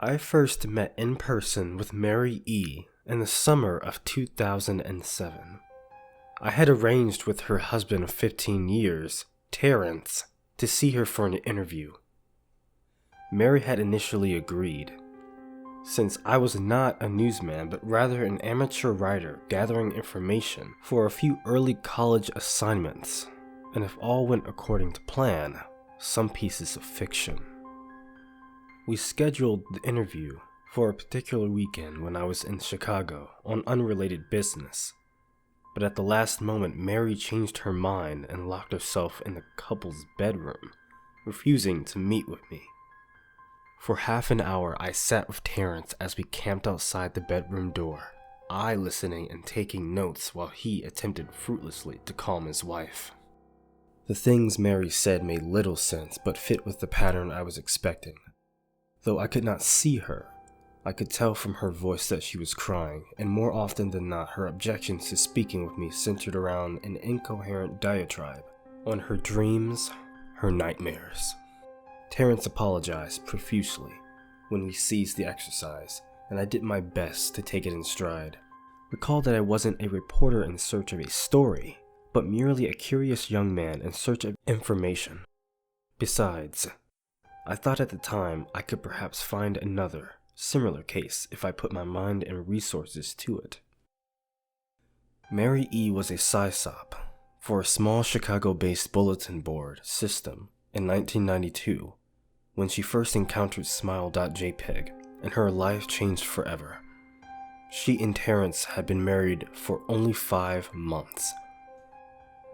I first met in person with Mary E. in the summer of 2007. I had arranged with her husband of 15 years, Terrence, to see her for an interview. Mary had initially agreed, since I was not a newsman but rather an amateur writer gathering information for a few early college assignments, and if all went according to plan, some pieces of fiction. We scheduled the interview for a particular weekend when I was in Chicago on unrelated business, but at the last moment Mary changed her mind and locked herself in the couple's bedroom, refusing to meet with me. For half an hour I sat with Terrence as we camped outside the bedroom door, I listening and taking notes while he attempted fruitlessly to calm his wife. The things Mary said made little sense but fit with the pattern I was expecting. Though I could not see her, I could tell from her voice that she was crying, and more often than not her objections to speaking with me centered around an incoherent diatribe on her dreams, her nightmares. Terrence apologized profusely when we ceased the exercise, and I did my best to take it in stride. Recall that I wasn't a reporter in search of a story, but merely a curious young man in search of information. Besides, I thought at the time I could perhaps find another, similar case if I put my mind and resources to it. Mary E. was a sysop for a small Chicago-based bulletin board system in 1992 when she first encountered smile.jpg, and her life changed forever. She and Terrence had been married for only 5 months.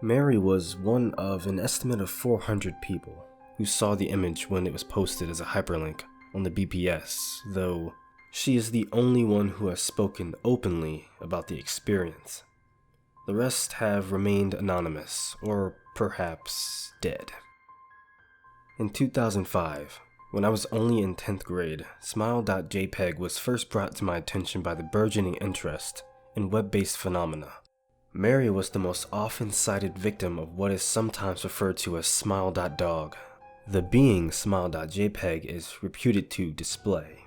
Mary was one of an estimate of 400 people who saw the image when it was posted as a hyperlink on the BPS, though she is the only one who has spoken openly about the experience. The rest have remained anonymous, or perhaps dead. In 2005, when I was only in 10th grade, smile.jpg was first brought to my attention by the burgeoning interest in web-based phenomena. Mary was the most often cited victim of what is sometimes referred to as smile.dog, the being smile.jpg is reputed to display.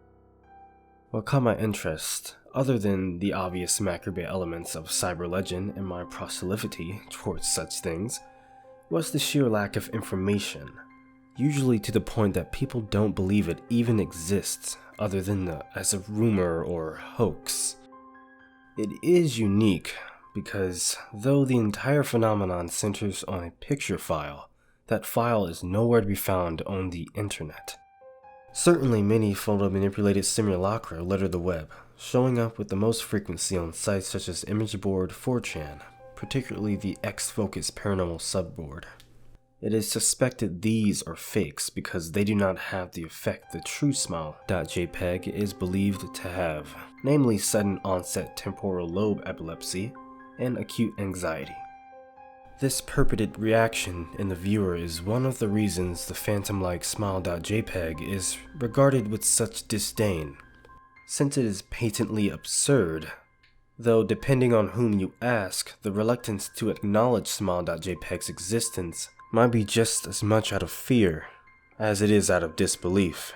What caught my interest, other than the obvious macabre elements of cyber legend and my proclivity towards such things, was the sheer lack of information, usually to the point that people don't believe it even exists other than as a rumor or hoax. It is unique because though the entire phenomenon centers on a picture file, that file is nowhere to be found on the internet. Certainly many photo-manipulated simulacra litter the web, showing up with the most frequency on sites such as Imageboard 4chan, particularly the X-Focus Paranormal subboard. It is suspected these are fakes because they do not have the effect the true smile.jpg is believed to have, namely sudden onset temporal lobe epilepsy and acute anxiety. This purported reaction in the viewer is one of the reasons the phantom-like smile.jpg is regarded with such disdain, since it is patently absurd, though depending on whom you ask, the reluctance to acknowledge smile.jpg's existence might be just as much out of fear as it is out of disbelief.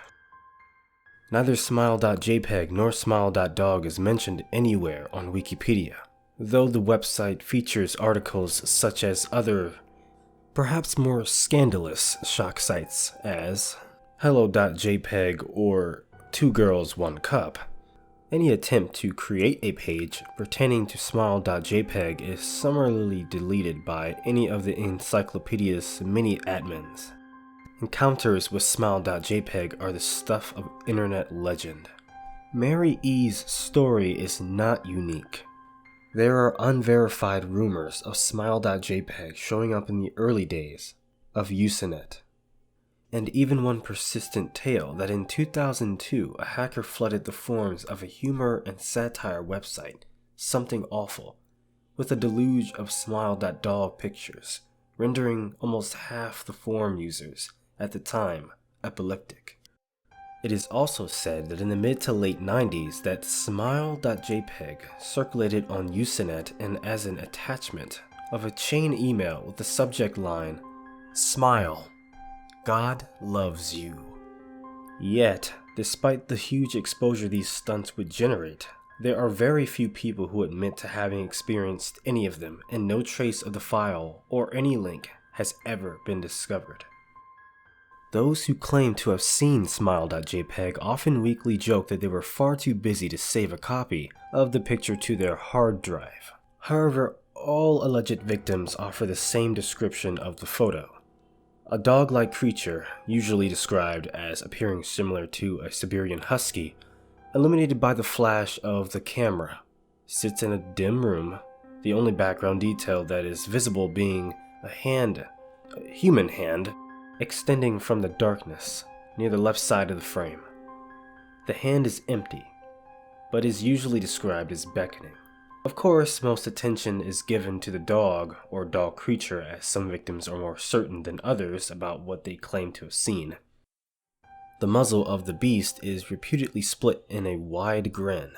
Neither smile.jpg nor smile.dog is mentioned anywhere on Wikipedia, though the website features articles such as other, perhaps more scandalous shock sites as hello.jpg or 2 girls 1 cup. Any attempt to create a page pertaining to smile.jpg is summarily deleted by any of the encyclopedia's many admins. Encounters with smile.jpg are the stuff of internet legend. Mary E.'s story is not unique. There are unverified rumors of smile.jpg showing up in the early days of Usenet, and even one persistent tale that in 2002 a hacker flooded the forums of a humor and satire website, Something Awful, with a deluge of smile.dog pictures, rendering almost half the forum users at the time epileptic. It is also said that in the mid to late 90s that smile.jpg circulated on Usenet and as an attachment of a chain email with the subject line, "Smile, God loves you." Yet, Despite the huge exposure these stunts would generate, there are very few people who admit to having experienced any of them, and no trace of the file or any link has ever been discovered. Those who claim to have seen smile.jpg often weakly joke that they were far too busy to save a copy of the picture to their hard drive. However, all alleged victims offer the same description of the photo. A dog-like creature, usually described as appearing similar to a Siberian husky, illuminated by the flash of the camera, sits in a dim room, the only background detail that is visible being a human hand, extending from the darkness near the left side of the frame. The hand is empty, but is usually described as beckoning. Of course, most attention is given to the dog or dog creature, as some victims are more certain than others about what they claim to have seen. The muzzle of the beast is reputedly split in a wide grin,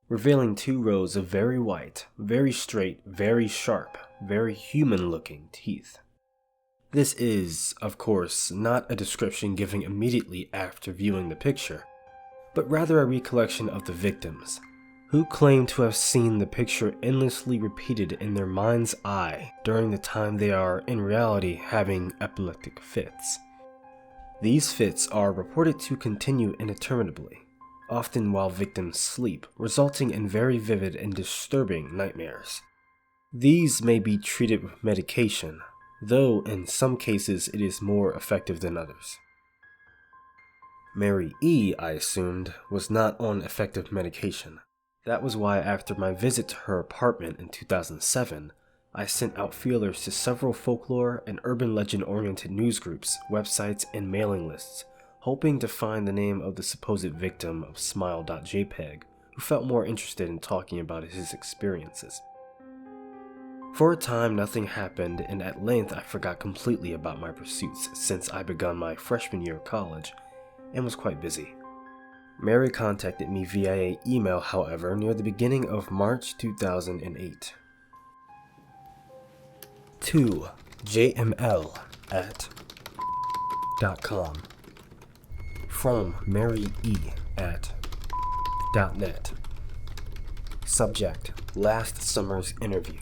revealing 2 rows of very white, very straight, very sharp, very human-looking teeth. This is, of course, not a description given immediately after viewing the picture, but rather a recollection of the victims, who claim to have seen the picture endlessly repeated in their mind's eye during the time they are, in reality, having epileptic fits. These fits are reported to continue interminably, often while victims sleep, resulting in very vivid and disturbing nightmares. These may be treated with medication, though in some cases it is more effective than others. Mary E., I assumed, was not on effective medication. That was why after my visit to her apartment in 2007, I sent out feelers to several folklore and urban legend-oriented news groups, websites, and mailing lists, hoping to find the name of the supposed victim of smile.jpg, who felt more interested in talking about his experiences. For a time, nothing happened, and at length I forgot completely about my pursuits since I begun my freshman year of college and was quite busy. Mary contacted me via email, however, near the beginning of March 2008. To jml@.com from marye@.net. Subject: last summer's interview.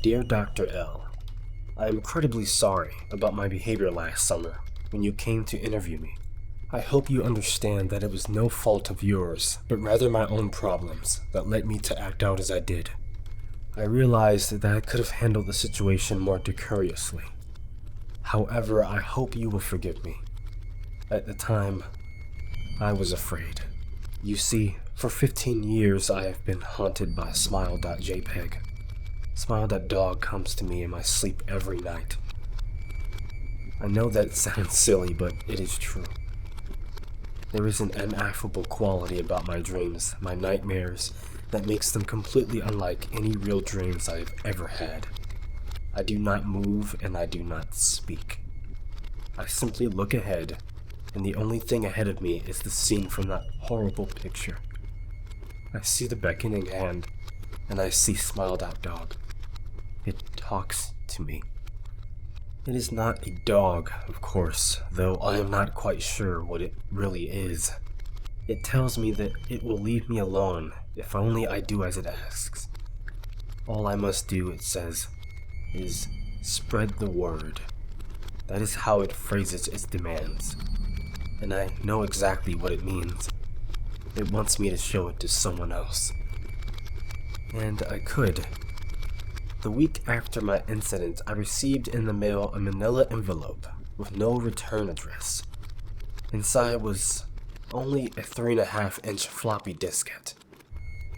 Dear Dr. L, I am incredibly sorry about my behavior last summer when you came to interview me. I hope you understand that it was no fault of yours, but rather my own problems that led me to act out as I did. I realized that I could have handled the situation more decorously. However, I hope you will forgive me. At the time, I was afraid. You see, for 15 years I have been haunted by smile.jpg. Smile.dog comes to me in my sleep every night. I know that sounds silly, but it is true. There is an ineffable quality about my dreams, my nightmares, that makes them completely unlike any real dreams I have ever had. I do not move and I do not speak. I simply look ahead, and the only thing ahead of me is the scene from that horrible picture. I see the beckoning hand, and I see smile.dog. It talks to me. It is not a dog, of course, though I am not quite sure what it really is. It tells me that it will leave me alone if only I do as it asks. All I must do, it says, is spread the word. That is how it phrases its demands, and I know exactly what it means. It wants me to show it to someone else. And I could. The week after my incident, I received in the mail a manila envelope with no return address. Inside was only a 3.5-inch floppy diskette.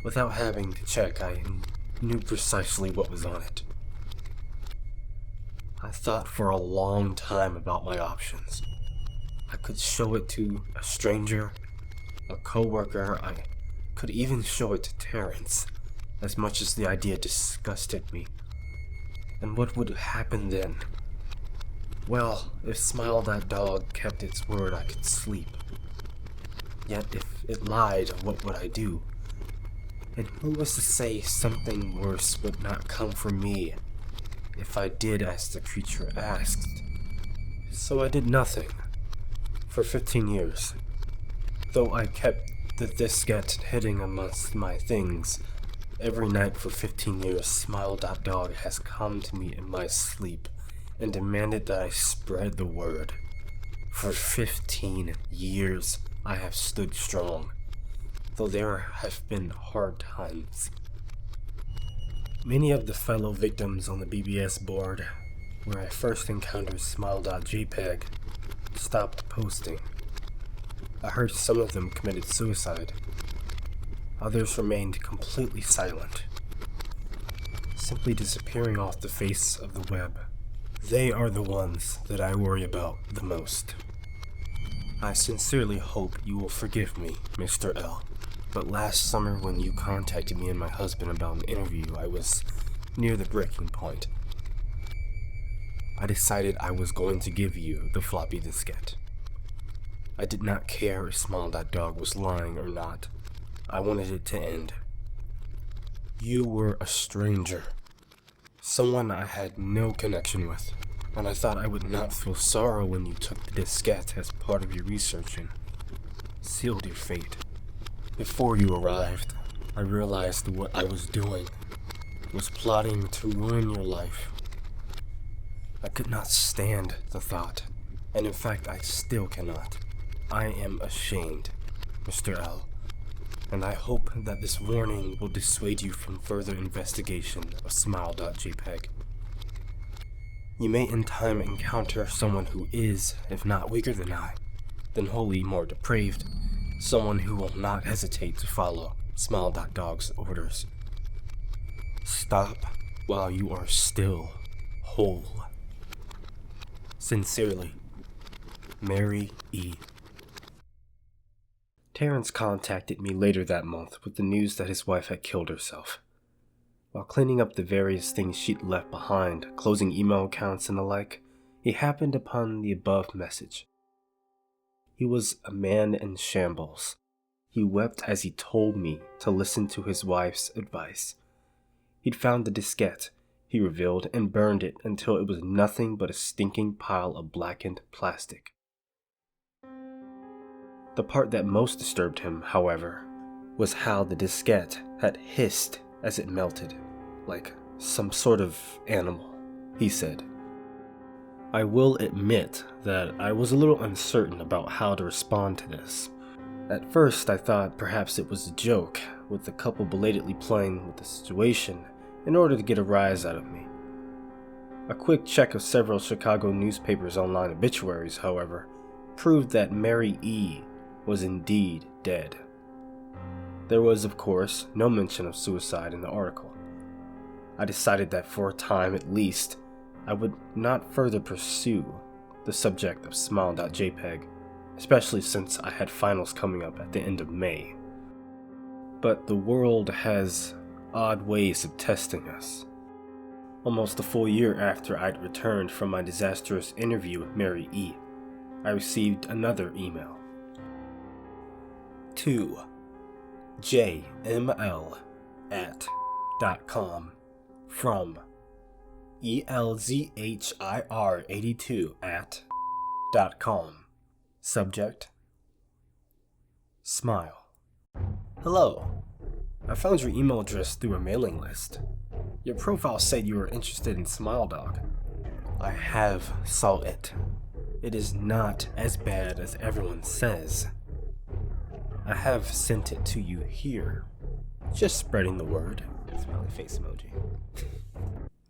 Without having to check, I knew precisely what was on it. I thought for a long time about my options. I could show it to a stranger, a coworker. I could even show it to Terrence, as much as the idea disgusted me. And what would happen then? Well, if smile.dog kept its word, I could sleep. Yet if it lied, what would I do? And who was to say something worse would not come for me if I did as the creature asked? So I did nothing. For 15 years. Though I kept the diskette hidden amongst my things, every night for 15 years, SMILE.DOG has come to me in my sleep and demanded that I spread the word. For 15 years, I have stood strong, though there have been hard times. Many of the fellow victims on the BBS board, where I first encountered smile.jpg, stopped posting. I heard some of them committed suicide. Others remained completely silent, simply disappearing off the face of the web. They are the ones that I worry about the most. I sincerely hope you will forgive me, Mr. L. But last summer when you contacted me and my husband about an interview, I was near the breaking point. I decided I was going to give you the floppy diskette. I did not care if smile.dog was lying or not. I wanted it to end. You were a stranger. Someone I had no connection with, and I thought I would not feel sorrow when you took the diskette as part of your research and sealed your fate. Before you arrived, I realized what I was doing was plotting to ruin your life. I could not stand the thought, and in fact I still cannot. I am ashamed, Mr. L, and I hope that this warning will dissuade you from further investigation of smile.jpg. You may in time encounter someone who is, if not weaker than I, then wholly more depraved, someone who will not hesitate to follow smile.dog's orders. Stop while you are still whole. Sincerely, Mary E. Terrence contacted me later that month with the news that his wife had killed herself. While cleaning up the various things she'd left behind, closing email accounts and the like, he happened upon the above message. He was a man in shambles. He wept as he told me to listen to his wife's advice. He'd found the diskette, he revealed, and burned it until it was nothing but a stinking pile of blackened plastic. The part that most disturbed him, however, was how the diskette had hissed as it melted, like some sort of animal, he said. I will admit that I was a little uncertain about how to respond to this. At first, I thought perhaps it was a joke, with the couple belatedly playing with the situation in order to get a rise out of me. A quick check of several Chicago newspapers' online obituaries, however, proved that Mary E. was indeed dead. There was, of course, no mention of suicide in the article. I decided that for a time at least, I would not further pursue the subject of smile.jpg, especially since I had finals coming up at the end of May. But the world has odd ways of testing us. Almost a full year after I'd returned from my disastrous interview with Mary E., I received another email. To jml@.com from elzhir82@.com. Subject: Smile. Hello. I found your email address through a mailing list. Your profile said you were interested in SMILE.DOG. I have saw it. It is not as bad as everyone says. I have sent it to you here. Just spreading the word. Smiley face emoji.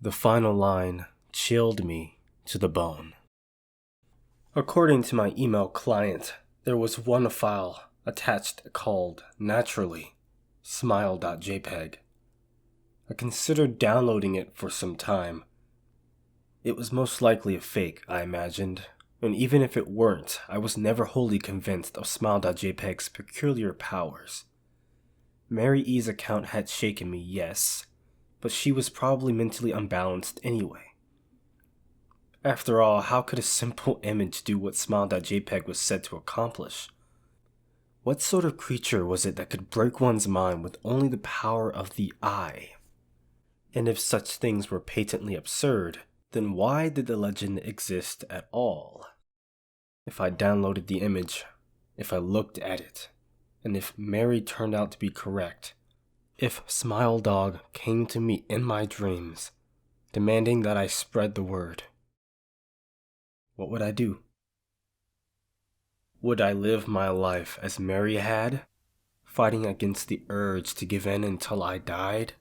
The final line chilled me to the bone. According to my email client, there was one file attached called Naturally smile.jpg. I considered downloading it for some time. It was most likely a fake, I imagined, and even if it weren't, I was never wholly convinced of smile.jpg's peculiar powers. Mary E's account had shaken me, yes, but she was probably mentally unbalanced anyway. After all, how could a simple image do what smile.jpg was said to accomplish? What sort of creature was it that could break one's mind with only the power of the eye? And if such things were patently absurd, then why did the legend exist at all? If I downloaded the image, if I looked at it, and if Mary turned out to be correct, if SMILE.DOG came to me in my dreams, demanding that I spread the word, what would I do? Would I live my life as Mary had, fighting against the urge to give in until I died?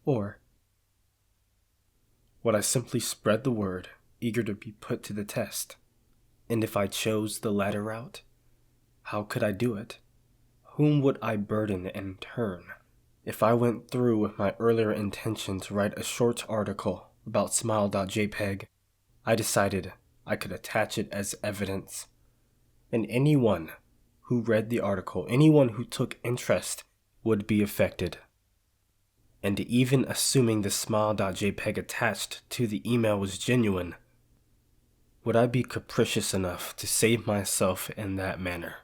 Or would I simply spread the word, eager to be put to the test? And if I chose the latter route, how could I do it? Whom would I burden in turn? If I went through with my earlier intention to write a short article about smile.jpg, I decided I could attach it as evidence. And anyone who read the article, anyone who took interest, would be affected. And even assuming the smile.jpg attached to the email was genuine, would I be capricious enough to save myself in that manner?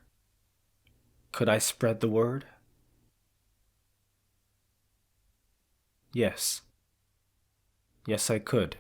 Could I spread the word? Yes. Yes, I could.